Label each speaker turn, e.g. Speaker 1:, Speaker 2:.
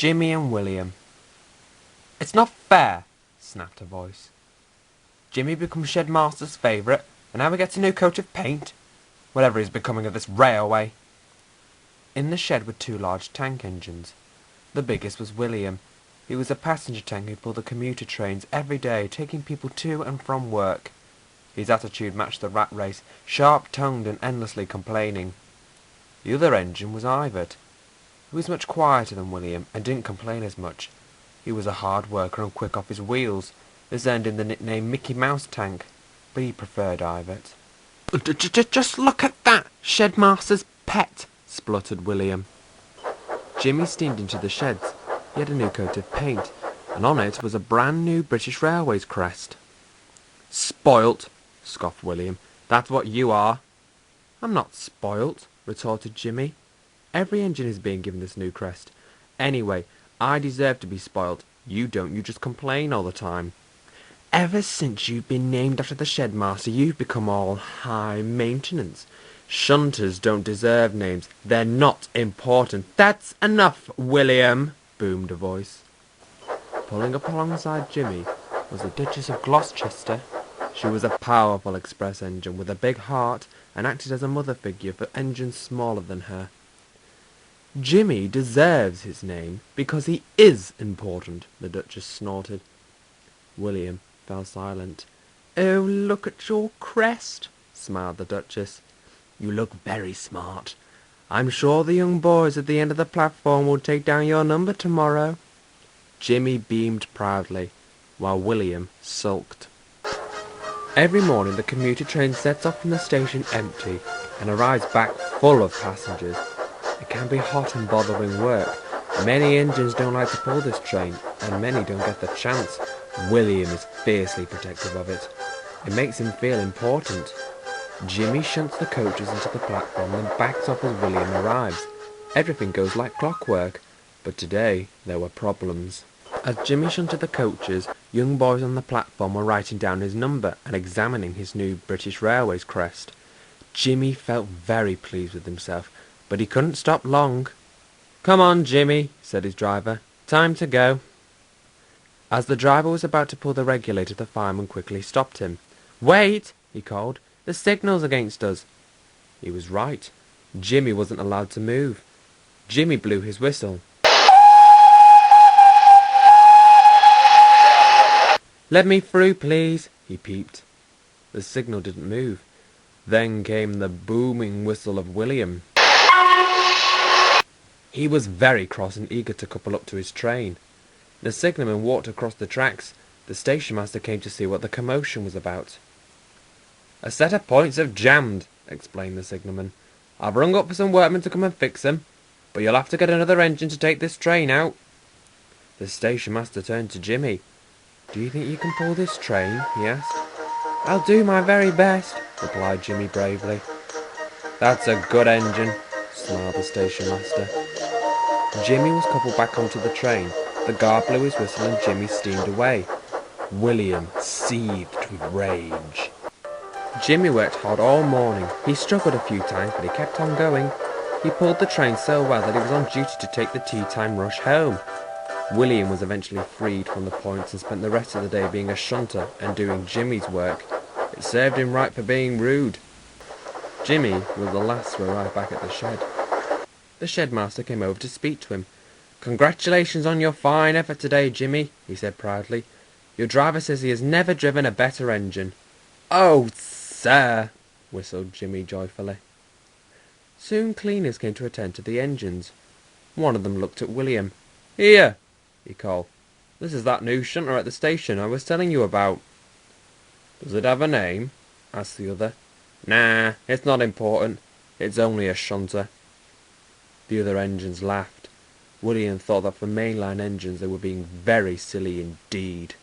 Speaker 1: Jimmy and William. "It's not fair," snapped a voice. "Jimmy becomes Shedmaster's favourite, and now he gets a new coat of paint. Whatever is becoming of this railway?" In the shed were two large tank engines. The biggest was William. He was a passenger tank who pulled the commuter trains every day, taking people to and from work. His attitude matched the rat race, sharp-tongued and endlessly complaining. The other engine was Ivert. He was much quieter than William, and didn't complain as much. He was a hard worker and quick off his wheels. This earned him the nickname Mickey Mouse Tank, but he preferred Ivert. "Just look at that, Shedmaster's pet," spluttered William. Jimmy steamed into the sheds. He had a new coat of paint, and on it was a brand new British Railways crest. "Spoilt," scoffed William. "That's what you are." "I'm not spoilt," retorted Jimmy. "Every engine is being given this new crest. Anyway, I deserve to be spoilt. You don't, you just complain all the time. Ever since you've been named after the Shedmaster, you've become all high maintenance. Shunters don't deserve names. They're not important." "That's enough, William," boomed a voice. Pulling up alongside Jimmy was the Duchess of Gloucester. She was a powerful express engine with a big heart, and acted as a mother figure for engines smaller than her. "Jimmy deserves his name because he is important," the Duchess snorted. William fell silent. "Oh, look at your crest," smiled the Duchess. "You look very smart. I'm sure the young boys at the end of the platform will take down your number tomorrow." Jimmy beamed proudly, while William sulked. Every morning the commuter train sets off from the station empty and arrives back full of passengers. It can be hot and bothering work. Many engines don't like to pull this train, and many don't get the chance. William is fiercely protective of it. It makes him feel important. Jimmy shunts the coaches into the platform and backs off as William arrives. Everything goes like clockwork, but today there were problems. As Jimmy shunted the coaches, young boys on the platform were writing down his number and examining his new British Railways crest. Jimmy felt very pleased with himself, but he couldn't stop long. "Come on, Jimmy," said his driver. "Time to go." As the driver was about to pull the regulator, the fireman quickly stopped him. "Wait!" he called. "The signal's against us." He was right. Jimmy wasn't allowed to move. Jimmy blew his whistle. "Let me through, please," he peeped. The signal didn't move. Then came the booming whistle of William. He was very cross and eager to couple up to his train. The signalman walked across the tracks. The station master came to see what the commotion was about. "A set of points have jammed," explained the signalman. "I've rung up for some workmen to come and fix them, but you'll have to get another engine to take this train out." The station master turned to Jimmy. "Do you think you can pull this train?" he asked. "I'll do my very best," replied Jimmy bravely. "That's a good engine," smiled the station master. Jimmy was coupled back onto the train. The guard blew his whistle and Jimmy steamed away. William seethed with rage. Jimmy worked hard all morning. He struggled a few times, but he kept on going. He pulled the train so well that he was on duty to take the tea-time rush home. William was eventually freed from the points and spent the rest of the day being a shunter and doing Jimmy's work. It served him right for being rude. Jimmy was the last to arrive back at the shed. The Shedmaster came over to speak to him. "Congratulations on your fine effort today, Jimmy," he said proudly. "Your driver says he has never driven a better engine." "Oh, sir," whistled Jimmy joyfully. Soon cleaners came to attend to the engines. One of them looked at William. "Here," he called. "This is that new shunter at the station I was telling you about." "Does it have a name?" asked the other. "Nah, it's not important. It's only a shunter." The other engines laughed. William thought that for mainline engines they were being very silly indeed.